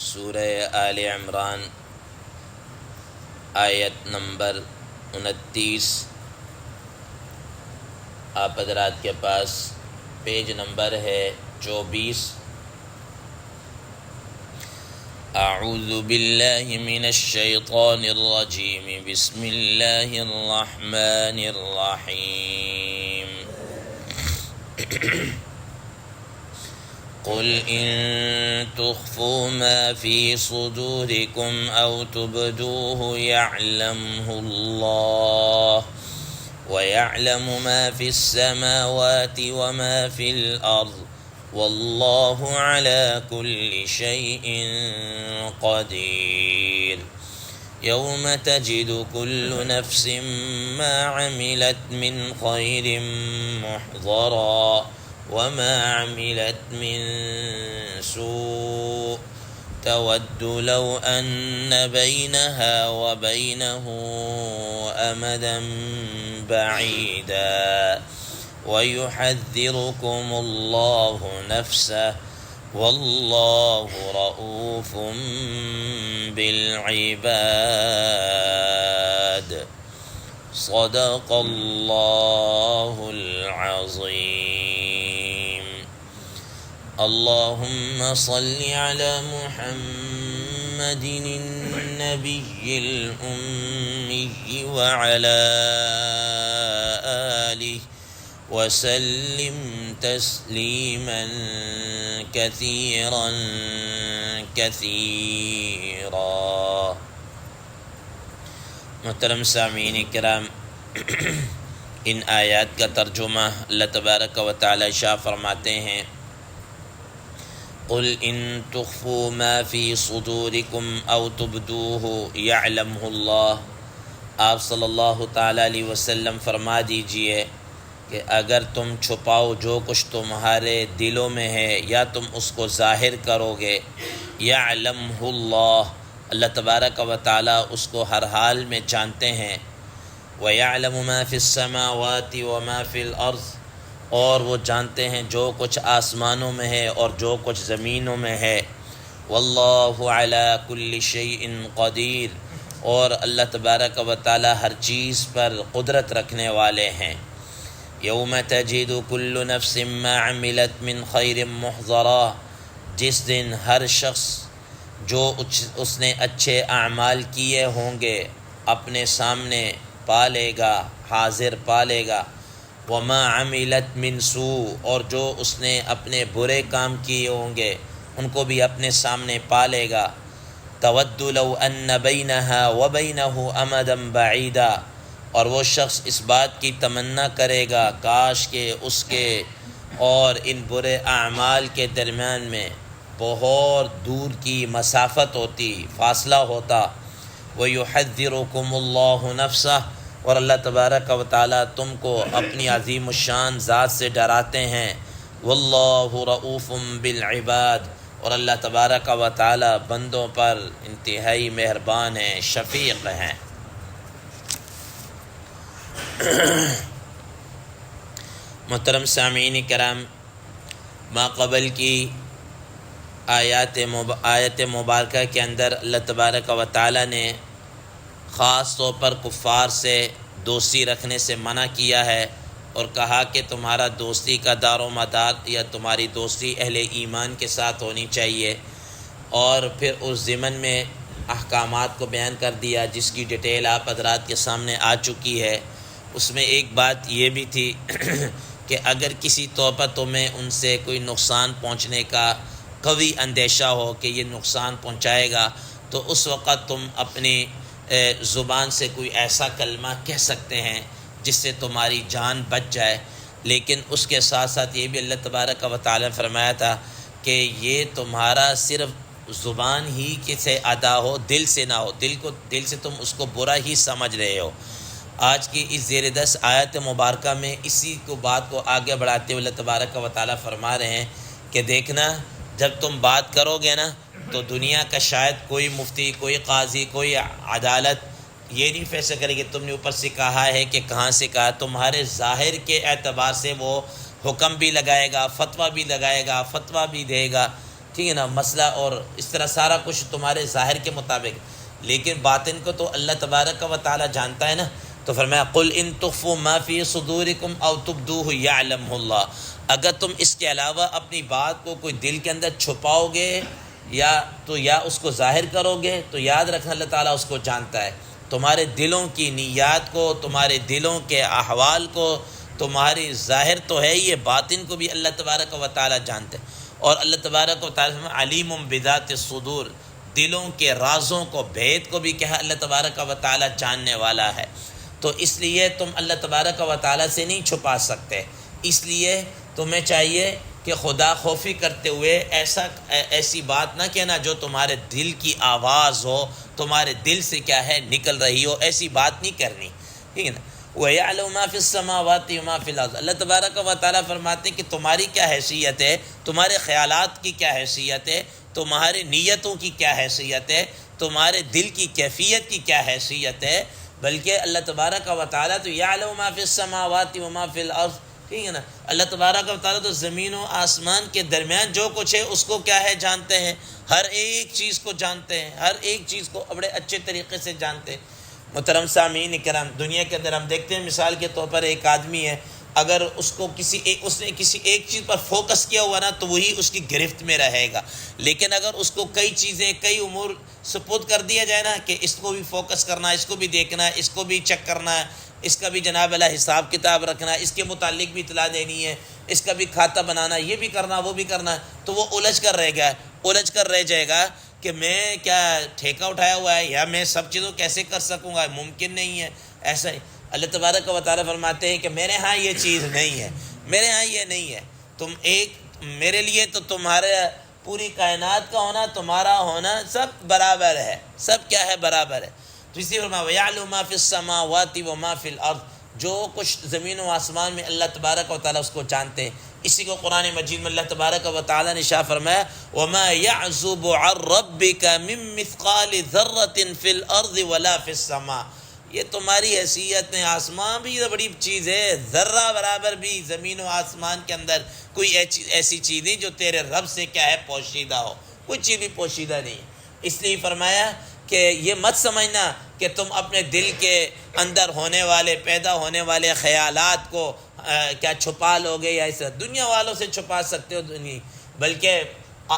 سورہ آل عمران آیت نمبر 29 آپ حضرات کے پاس پیج نمبر ہے 24۔ اعوذ باللہ من الشیطان الرجیم بسم اللہ الرحمن الرحیم قل ان تخفوا ما في صدوركم او تبدوه يعلمه الله ويعلم ما في السماوات وما في الأرض والله على كل شيء قدير يوم تجد كل نفس ما عملت من خير محضرا وما عملت من سوء تود لو أن بينها وبينه أمدا بعيدا ويحذركم الله نفسه والله رؤوف بالعباد صدق الله العظيم اللهم صل على محمد النبي الأمي وعلى آله وسلم تسليما كثيرا كثيرا۔ محترم سامعین کرام، ان آیات کا ترجمہ اللہ تبارک و تعالی ارشاد فرماتے ہیں قل ان تخفوا ما فی صدورکم او تبدوه یعلمہ اللہ، آپ صلی اللہ تعالی علیہ وسلم فرما دیجئے کہ اگر تم چھپاؤ جو کچھ تمہارے دلوں میں ہے یا تم اس کو ظاہر کرو گے، یعلمہ اللہ، اللہ تبارک و تعالی اس کو ہر حال میں جانتے ہیں، وَيَعْلَمُ مَا فِي السَّمَاوَاتِ وَمَا فِي الْأَرْضِ، اور وہ جانتے ہیں جو کچھ آسمانوں میں ہے اور جو کچھ زمینوں میں ہے، وَاللَّهُ عَلَى كُلِّ شَيْءٍ قَدِيرٌ، اور اللہ تبارک و تعالی ہر چیز پر قدرت رکھنے والے ہیں۔ یوم تجد کل نفس ما عملت من خیر محضرا، جس دن ہر شخص جو اس نے اچھے اعمال کیے ہوں گے اپنے سامنے پا لے گا، حاضر پا لے گا، وما عملت من سوء، اور جو اس نے اپنے برے کام کیے ہوں گے ان کو بھی اپنے سامنے پا لے گا۔ تود لو ان بینہا وبینہ امدا بعیدا، اور وہ شخص اس بات کی تمنا کرے گا کاش کہ اس کے اور ان برے اعمال کے درمیان میں بہت دور کی مسافت ہوتی، فاصلہ ہوتا۔ وَيُحَذِّرُكُمُ اللَّهُ نَفْسَهُ، اور اللہ تبارک و تعالی تم کو اپنی عظیم الشان ذات سے ڈراتے ہیں۔ وَاللَّهُ رَؤُوفٌ بِالْعِبَادِ، اور اللہ تبارک و تعالی بندوں پر انتہائی مہربان ہیں، شفیق ہیں۔ محترم سامعین کرام، ما قبل کی آیت مبارکہ کے اندر اللہ تبارک و تعالی نے خاص طور پر کفار سے دوستی رکھنے سے منع کیا ہے اور کہا کہ تمہارا دوستی کا دار و مدار یا تمہاری دوستی اہل ایمان کے ساتھ ہونی چاہیے، اور پھر اس ضمن میں احکامات کو بیان کر دیا جس کی ڈیٹیل آپ حضرات کے سامنے آ چکی ہے۔ اس میں ایک بات یہ بھی تھی کہ اگر کسی طور پر تمہیں ان سے کوئی نقصان پہنچنے کا قوی اندیشہ ہو کہ یہ نقصان پہنچائے گا تو اس وقت تم اپنی زبان سے کوئی ایسا کلمہ کہہ سکتے ہیں جس سے تمہاری جان بچ جائے، لیکن اس کے ساتھ ساتھ یہ بھی اللہ تبارک و تعالی نے فرمایا تھا کہ یہ تمہارا صرف زبان ہی سے ادا ہو، دل سے نہ ہو، دل سے تم اس کو برا ہی سمجھ رہے ہو۔ آج کی اس زیر 10 آیت مبارکہ میں اسی بات کو آگے بڑھاتے ہوئے اللہ تبارک و تعالی فرما رہے ہیں کہ دیکھنا جب تم بات کرو گے نا تو دنیا کا شاید کوئی مفتی، کوئی قاضی، کوئی عدالت یہ نہیں فیصلہ کرے کہ تم نے اوپر سے کہا ہے کہ کہاں سے کہا، تمہارے ظاہر کے اعتبار سے وہ حکم بھی لگائے گا، فتویٰ بھی لگائے گا، فتویٰ بھی دے گا، ٹھیک ہے نا، مسئلہ اور اس طرح سارا کچھ تمہارے ظاہر کے مطابق، لیکن باطن کو تو اللہ تبارک و تعالی جانتا ہے نا۔ تو فرمایا قل ان تخفوا ما فی صدورکم او تبدوہ یعلمہ اللہ، اگر تم اس کے علاوہ اپنی بات کو کوئی دل کے اندر چھپاؤ گے یا اس کو ظاہر کرو گے تو یاد رکھنا اللہ تعالیٰ اس کو جانتا ہے، تمہارے دلوں کی نیات کو، تمہارے دلوں کے احوال کو، تمہاری ظاہر تو ہے یہ، باطن کو بھی اللہ تبارک و تعالیٰ جانتے ہیں۔ اور اللہ تبارک و تعالیٰ علیم بذات الصدور، دلوں کے رازوں کو، بھید کو بھی کہا اللہ تبارک و تعالیٰ جاننے والا ہے۔ تو اس لیے تم اللہ تبارک و تعالیٰ سے نہیں چھپا سکتے، اس لیے تمہیں چاہیے کہ خدا خوفی کرتے ہوئے ایسی بات نہ کہنا جو تمہارے دل کی آواز ہو، تمہارے دل سے کیا ہے نکل رہی ہو، ایسی بات نہیں کرنی، ٹھیک ہے نا۔ وَيَعْلَمُ مَا فِي السَّمَاوَاتِ وَمَا فِي الْأَرْضِ، اللہ تبارک و تعالیٰ فرماتے ہیں کہ تمہاری کیا حیثیت ہے، تمہارے خیالات کی کیا حیثیت ہے، تمہاری نیتوں کی کیا حیثیت ہے، تمہارے دل کی کیفیت کی کیا حیثیت ہے، بلکہ اللہ تبارک و تعالیٰ تو یعلم ما فی السماوات وما فی الارض، ٹھیک ہے نا۔ اللہ تبارک و تعالیٰ تو زمین و آسمان کے درمیان جو کچھ ہے اس کو کیا ہے جانتے ہیں، ہر ایک چیز کو جانتے ہیں، ہر ایک چیز کو بڑے اچھے طریقے سے جانتے ہیں۔ محترم سامعین کرام، دنیا کے اندر ہم دیکھتے ہیں مثال کے طور پر ایک آدمی ہے، اگر اس نے کسی ایک چیز پر فوکس کیا ہوا نا تو وہی اس کی گرفت میں رہے گا، لیکن اگر اس کو کئی چیزیں، کئی امور سپرد کر دیا جائے نا کہ اس کو بھی فوکس کرنا ہے، اس کو بھی دیکھنا ہے، اس کو بھی چیک کرنا ہے، اس کا بھی جناب اللہ حساب کتاب رکھنا ہے، اس کے متعلق بھی اطلاع دینی ہے، اس کا بھی کھاتہ بنانا ہے، یہ بھی کرنا، وہ بھی کرنا ہے، تو وہ الجھ کر رہ جائے گا کہ میں کیا ٹھیکہ اٹھایا ہوا ہے یا میں سب چیزوں کیسے کر سکوں گا، ممکن نہیں ہے ایسا ہی۔ اللہ تبارک و تعالیٰ فرماتے ہیں کہ میرے ہاں یہ چیز نہیں ہے، میرے ہاں یہ نہیں ہے، تم ایک میرے لیے تو تمہارے پوری کائنات کا ہونا، تمہارا ہونا سب برابر ہے، سب کیا ہے برابر ہے۔ تو اسی فرمایا وَيَعْلَمُ مَا فِي السَّمَاوَاتِ وَمَا فِي الْأَرْضِ، جو کچھ زمین و آسمان میں اللہ تبارک و تعالیٰ اس کو جانتے ہیں۔ اسی کو قرآن مجید میں اللہ تبارک و تعالیٰ نے شاہ فرمایا وَمَا يَعْزُبُ عَنْ رَبِّكَ مِن مِّثْقَالِ ذَرَّةٍ فِي الْأَرْضِ وَلَا فِي السَّمَاءِ، یہ تمہاری حیثیت میں، آسمان بھی بڑی چیز ہے، ذرہ برابر بھی زمین و آسمان کے اندر کوئی ایسی چیز نہیں جو تیرے رب سے کیا ہے پوشیدہ ہو، کوئی چیز بھی پوشیدہ نہیں۔ اس لیے فرمایا کہ یہ مت سمجھنا کہ تم اپنے دل کے اندر ہونے والے، پیدا ہونے والے خیالات کو کیا چھپا لو گے، یا اس دنیا والوں سے چھپا سکتے ہو نہیں، بلکہ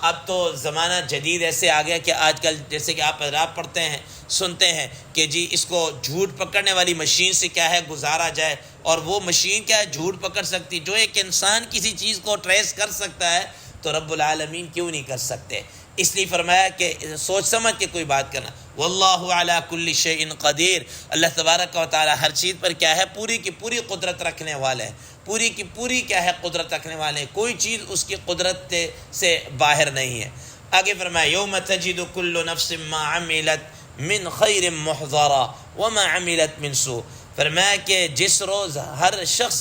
اب تو زمانہ جدید ایسے آ گیا کہ آج کل جیسے کہ آپ حضرات پڑھتے ہیں، سنتے ہیں کہ جی اس کو جھوٹ پکڑنے والی مشین سے کیا ہے گزارا جائے، اور وہ مشین کیا ہے جھوٹ پکڑ سکتی، جو ایک انسان کسی چیز کو ٹریس کر سکتا ہے تو رب العالمین کیوں نہیں کر سکتے۔ اس لیے فرمایا کہ سوچ سمجھ کے کوئی بات کرنا، واللہ علی کل شیء قدیر، اللہ تبارک و تعالی ہر چیز پر کیا ہے پوری کی پوری قدرت رکھنے والے ہیں، پوری کی پوری کیا ہے قدرت رکھنے والے ہیں، کوئی چیز اس کی قدرت سے باہر نہیں ہے۔ آگے فرمایا یوم تجد کل نفس ما عملت من خیر محضرا وما عملت من سوء، فرمایا کہ جس روز ہر شخص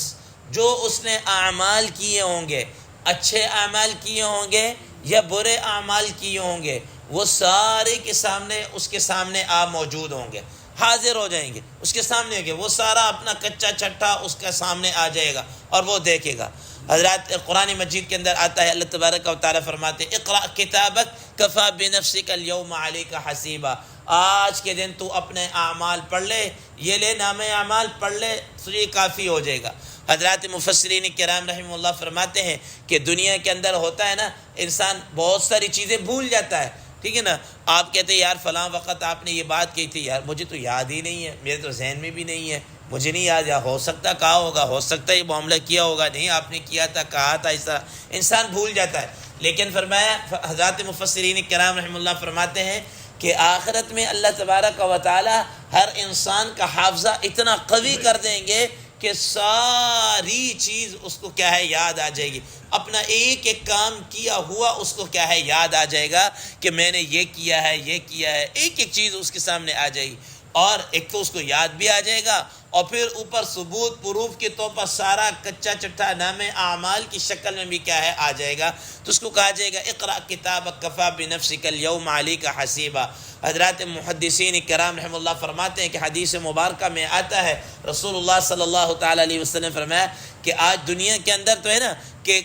جو اس نے اعمال کیے ہوں گے، اچھے اعمال کیے ہوں گے یا برے اعمال کیے ہوں گے، وہ سارے کے سامنے اس کے سامنے موجود ہوں گے، حاضر ہو جائیں گے، اس کے سامنے ہوں گے، وہ سارا اپنا کچا چھٹا اس کے سامنے آ جائے گا اور وہ دیکھے گا۔ حضرات قرآن مجید کے اندر آتا ہے، اللہ تبارک و تعالیٰ فرماتے ہیں اقرأ کتابک کفی بنفسک اليوم علیک حسیبا، آج کے دن تو اپنے اعمال پڑھ لے، یہ لے نام اعمال پڑھ لے تو یہ کافی ہو جائے گا۔ حضرات مفسرین کرام رحمہ اللہ فرماتے ہیں کہ دنیا کے اندر ہوتا ہے نا، انسان بہت ساری چیزیں بھول جاتا ہے، ٹھیک ہے نا۔ آپ کہتے ہیں یار فلاں وقت آپ نے یہ بات کی تھی، یار مجھے تو یاد ہی نہیں ہے، میرے تو ذہن میں بھی نہیں ہے، مجھے نہیں یاد، یا ہو سکتا کہا ہوگا، ہو سکتا ہے یہ معاملہ کیا ہوگا، نہیں آپ نے کیا تھا، کہا تھا، اس طرح انسان بھول جاتا ہے۔ لیکن فرمایا حضرات مفسرین کرام رحمہ اللہ فرماتے ہیں کہ آخرت میں اللہ تبارک و تعالی ہر انسان کا حافظہ اتنا قوی کر دیں گے کہ ساری چیز اس کو کیا ہے یاد آ جائے گی، اپنا ایک ایک کام کیا ہوا اس کو کیا ہے یاد آ جائے گا کہ میں نے یہ کیا ہے، یہ کیا ہے، ایک ایک چیز اس کے سامنے آ جائے گی، اور ایک تو اس کو یاد بھی آ جائے گا، اور پھر اوپر ثبوت پروف کے طور پر سارا کچا چٹھا نام اعمال کی شکل میں بھی کیا ہے آ جائے گا، تو اس کو کہا جائے گا اقرأ کتابک کفی بنفسک اليوم علیک حسیبا۔ حضرات محدثین کرام رحمہ اللہ فرماتے ہیں کہ حدیث مبارکہ میں آتا ہے، رسول اللہ صلی اللہ تعالیٰ علیہ وسلم فرمایا کہ آج دنیا کے اندر تو ہے نا کہ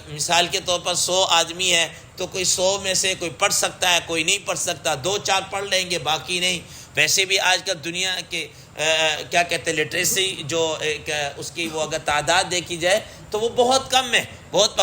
مثال کے طور پر 100 آدمی ہے تو کوئی 100 میں سے کوئی پڑھ سکتا ہے، کوئی نہیں پڑھ سکتا، 2-4 پڑھ لیں گے باقی نہیں۔ ویسے بھی آج کل دنیا کے کیا کہتے ہیں لٹریسی جو اس کی وہ اگر تعداد دیکھی جائے تو وہ بہت کم ہے، بہت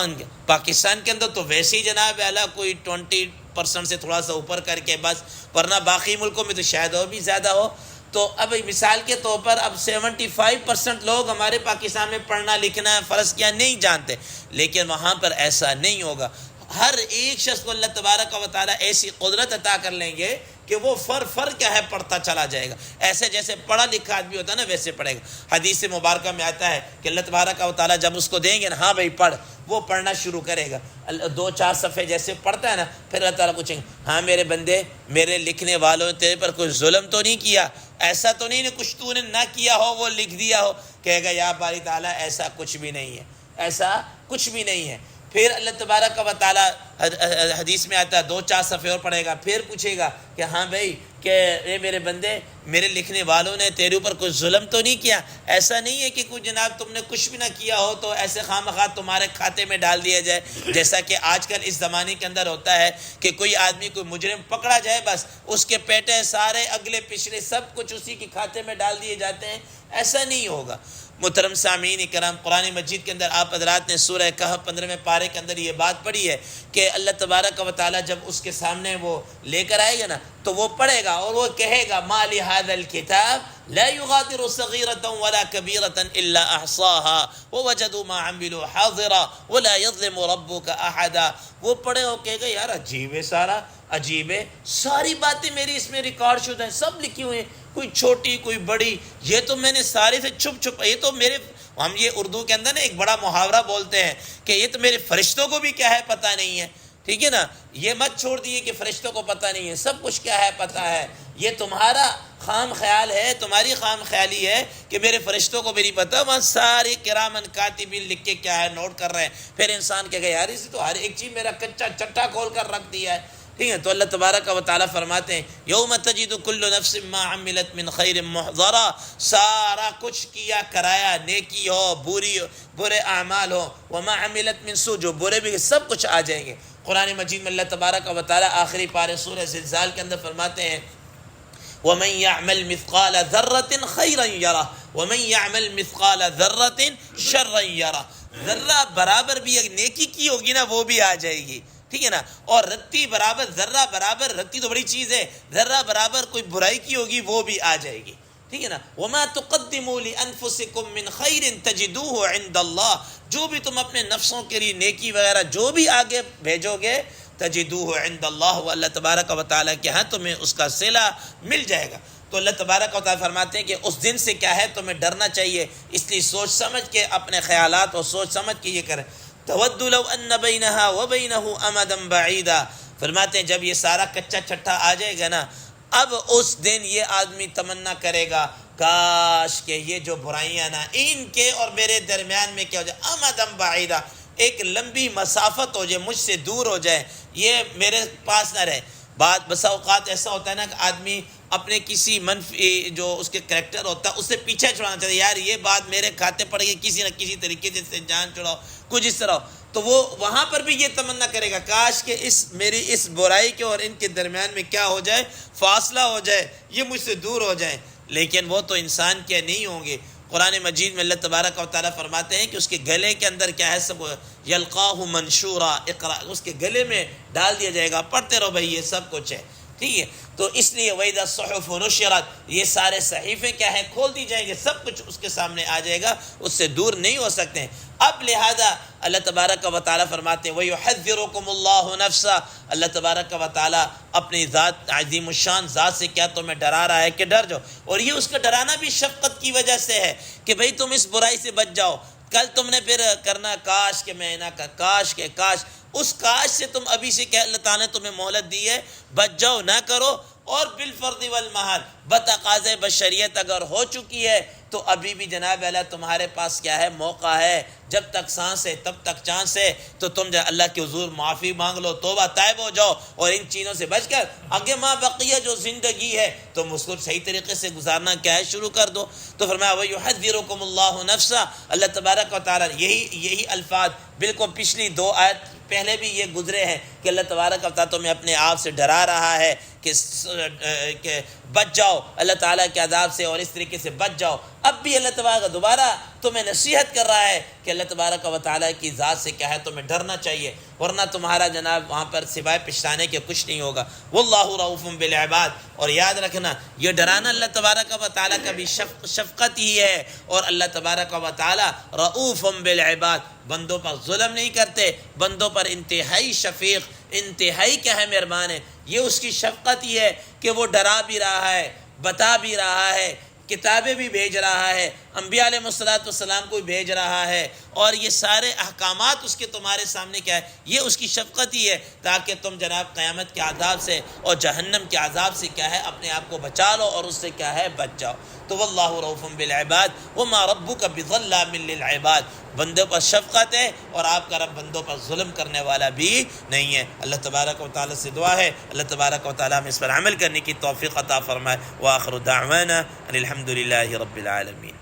پاکستان کے اندر تو ویسے ہی جناب اعلیٰ کوئی 20% سے تھوڑا سا اوپر کر کے بس، ورنہ باقی ملکوں میں تو شاید اور بھی زیادہ ہو۔ تو اب مثال کے طور پر اب 75% لوگ ہمارے پاکستان میں پڑھنا لکھنا فرض کیا نہیں جانتے، لیکن وہاں پر ایسا نہیں ہوگا۔ ہر ایک شخص کو اللہ تبارک و تعالیٰ ایسی قدرت عطا کر لیں گے کہ وہ فر کیا ہے پڑھتا چلا جائے گا، ایسے جیسے پڑھا لکھا آدمی ہوتا ہے نا ویسے پڑھے گا۔ حدیث مبارکہ میں آتا ہے کہ اللہ تبارک و تعالیٰ جب اس کو دیں گے نا، ہاں بھائی پڑھ، وہ پڑھنا شروع کرے گا، 2-4 صفحے جیسے پڑھتا ہے نا، پھر اللہ تعالیٰ پوچھیں گے ہاں میرے بندے، میرے لکھنے والوں نے تیرے پر کوئی ظلم تو نہیں کیا، ایسا تو نہیں کچھ تو نے نہ کیا ہو وہ لکھ دیا ہو؟ کہے گا یا باری تعالیٰ ایسا کچھ بھی نہیں ہے، ایسا کچھ بھی نہیں ہے۔ پھر اللہ تبارک و تعالیٰ حدیث میں آتا ہے 2-4 صفحے اور پڑھے گا، پھر پوچھے گا کہ ہاں بھائی کہ اے میرے بندے، میرے لکھنے والوں نے تیرے اوپر کوئی ظلم تو نہیں کیا؟ ایسا نہیں ہے کہ کوئی جناب تم نے کچھ بھی نہ کیا ہو تو ایسے خواہ مخواہ تمہارے کھاتے میں ڈال دیا جائے، جیسا کہ آج کل اس زمانے کے اندر ہوتا ہے کہ کوئی آدمی کوئی مجرم پکڑا جائے بس اس کے پیٹے سارے اگلے پچھلے سب کچھ اسی کے کھاتے میں ڈال دیے جاتے ہیں۔ ایسا نہیں ہوگا۔ محترم سامعین کرام، قرآن مجید کے اندر آپ حضرات نے سورہ کہف 15ویں پارے کے اندر یہ بات پڑھی ہے کہ اللہ تبارک و تعالیٰ جب اس کے سامنے وہ لے کر آئے گا نا تو وہ پڑھے گا اور وہ کہے گا ما لهذا الكتاب لا يغادر صغيرة ولا كبيرة الا احصاها ووجدوا ما عملوا حاضرا ولا يظلم ربك احدا۔ وہ پڑھے اور کہے گا یار عجیب ہے، سارا عجیب ہے، ساری باتیں میری اس میں ریکارڈ شدہ ہیں، سب لکھی ہوئی ہیں، کوئی چھوٹی کوئی بڑی، یہ تو میں نے سارے سے چھپ یہ تو میرے، ہم یہ اردو کے اندر نا ایک بڑا محاورہ بولتے ہیں کہ یہ تو میرے فرشتوں کو بھی کیا ہے پتہ نہیں ہے، ٹھیک ہے نا؟ یہ مت چھوڑ دیے کہ فرشتوں کو پتہ نہیں ہے، سب کچھ کیا ہے پتہ ہے، یہ تمہارا خام خیال ہے، تمہاری خام خیالی ہے کہ میرے فرشتوں کو بھی نہیں پتہ، وہاں سارے کرامن کاتبین لکھ کے کیا ہے نوٹ کر رہے ہیں۔ پھر انسان کہے گا یار اسے تو ہر ایک چیز میرا کچا چٹا کھول کر رکھ دیا ہے، ٹھیک ہے؟ تو اللہ تبارک و تعالیٰ فرماتے ہیں یوم تجد کل نفس ما عملت من خیر محضرا، سارا کچھ کیا کرایا، نیکی ہو برے اعمال ہو، وما عملت من سوء، جو برے بھی سب کچھ آ جائیں گے۔ قرآن مجید میں اللہ تبارک و تعالیٰ آخری پارے سورہ زلزال کے اندر فرماتے ہیں وَمَن يَعْمَلْ مِثْقَالَ ذَرَّةٍ خَيْرًا يَرَهُ وَمَن يَعْمَلْ مِثْقَالَ ذَرَّةٍ شَرًّا يَرَهُ۔ ذرہ برابر بھی ایک نیکی کی ہوگی نا وہ بھی آ جائے گی، ٹھیک ہے نا؟ اور رتی برابر، ذرہ برابر، رتی تو بڑی چیز ہے، ذرہ برابر کوئی برائی کی ہوگی وہ بھی آ جائے گی، ٹھیک ہے نا؟ وَمَا تُقَدِّمُوا لِأَنفُسِكُم مِّن خَيْرٍ تَجِدُوهُ عِندَ اللَّهِ، جو بھی تم اپنے نفسوں کے لیے نیکی وغیرہ جو بھی آگے بھیجو گے تجدوه عند اللہ، وہ اللہ تبارک و تعالیٰ کے ہاں تمہیں اس کا صلہ مل جائے گا۔ تو اللہ تبارک و تعالیٰ فرماتے ہیں کہ اس دن سے کیا ہے تمہیں ڈرنا چاہیے، اس لیے سوچ سمجھ کے اپنے خیالات اور سوچ سمجھ کے یہ کریں۔ تود لو ان بینہا وبینہ امدا بعیدا، فرماتے ہیں جب یہ سارا کچا چھٹا آ جائے گا نا، اب اس دن یہ آدمی تمنا کرے گا کاش کہ یہ جو برائیاں نا ان کے اور میرے درمیان میں کیا ہو جائے، امدم بعیدہ، ایک لمبی مسافت ہو جائے، مجھ سے دور ہو جائے، یہ میرے پاس نہ رہے۔ بسا اوقات ایسا ہوتا ہے نا کہ آدمی اپنے کسی منفی جو اس کے کریکٹر ہوتا ہے اس سے پیچھے چھڑانا چاہتا ہے، یار یہ بات میرے کھاتے پڑ گئی، کسی نہ کسی طریقے سے جان چھڑاؤ، کچھ اس طرح ہو، تو وہ وہاں پر بھی یہ تمنا کرے گا کاش کہ میری اس برائی کے اور ان کے درمیان میں کیا ہو جائے، فاصلہ ہو جائے، یہ مجھ سے دور ہو جائیں، لیکن وہ تو انسان کے نہیں ہوں گے۔ قرآن مجید میں اللہ تبارک و تعالیٰ فرماتے ہیں کہ اس کے گلے کے اندر کیا ہے، سب یلقاہ منشورا، اقرا، اس کے گلے میں ڈال دیا جائے گا، پڑھتے رہو بھائی، یہ سب کچھ ہے، ٹھیک ہے؟ تو اس لیے وَإِذَا الصُّحُفُ نُشِرَتْ، یہ سارے صحیفے کیا ہیں کھول دی جائیں گے، سب کچھ اس کے سامنے آ جائے گا، اس سے دور نہیں ہو سکتے ہیں۔ اب لہذا اللہ تبارک و تعالیٰ فرماتے ہیں وَيُحَذِّرُكُمُ اللَّهُ نَفْسَهُ، اللہ تبارک و تعالیٰ اپنی ذات عظیم الشان ذات سے کیا تمہیں ڈرا رہا ہے کہ ڈر جاؤ، اور یہ اس کا ڈرانا بھی شفقت کی وجہ سے ہے کہ بھئی تم اس برائی سے بچ جاؤ، کل تم نے پھر کرنا کاش کہ میں نہ کاش کہ کاش، اس کاش سے تم ابھی سے کیا اللہ تعالیٰ نے تمہیں مہلت دی ہے، بچ جاؤ، نہ کرو۔ اور بالفرض والمحال، بتقاضۂ بشریت اگر ہو چکی ہے تو ابھی بھی جناب اللہ تمہارے پاس کیا ہے؟ موقع ہے. جب تک سانس ہے تب تک چانس ہے. تو تم اللہ کے حضور معافی مانگ لو، توبہ طائب ہو جاؤ، اور ان چیزوں سے بچ کر آگے ماں بقیہ جو زندگی ہے تم اس کو صحیح طریقے سے گزارنا کیا ہے شروع کر دو. تو فرمایا وَيُحَذِّرُكُمُ اللَّهُ نَفْسَهُ. اللہ تبارک و تعالیٰ یہی الفاظ بالکل پچھلی 2 آیت پہلے بھی یہ گزرے ہیں کہ اللہ تبارک و تعالیٰ تمہیں اپنے آپ سے ڈرا رہا ہے کہ بچ جاؤ اللہ تعالیٰ کے عذاب سے، اور اس طریقے سے بچ جاؤ. اب بھی اللہ تبارک دوبارہ تمہیں نصیحت کر رہا ہے کہ اللہ تبارک و تعالیٰ کی ذات سے کیا ہے تمہیں ڈرنا چاہیے، ورنہ تمہارا جناب وہاں پر سوائے پچھتانے کے کچھ نہیں ہوگا. واللہ رؤوف بالعباد. اور یاد رکھنا یہ ڈرانا اللہ تبارک و تعالیٰ کا بھی شفقت ہی ہے، اور اللہ تبارک و تعالیٰ رؤوف بالعباد، بندوں پر ظلم نہیں کرتے، بندوں پر انتہائی شفیق، انتہائی کیا ہے مہربان ہے. یہ اس کی شفقت ہی ہے کہ وہ ڈرا بھی رہا ہے، بتا بھی رہا ہے، کتابیں بھی بھیج رہا ہے، انبیاء علیہ السلام کو بھی بھیج رہا ہے، اور یہ سارے احکامات اس کے تمہارے سامنے کیا ہے؟ یہ اس کی شفقت ہی ہے، تاکہ تم جناب قیامت کے عذاب سے اور جہنم کے عذاب سے کیا ہے اپنے آپ کو بچا لو، اور اس سے کیا ہے بچ جاؤ. تو واللہ رؤوف بالعباد وما ربک بظلام للعباد. بندوں پر شفقت ہے، اور آپ کا رب بندوں پر ظلم کرنے والا بھی نہیں ہے. اللہ تبارک و تعالیٰ سے دعا ہے اللہ تبارک و تعالیٰ ہمیں اس پر عمل کرنے کی توفیق عطا فرمائے. وآخر دعوانا ان الحمد للہ رب العالمین.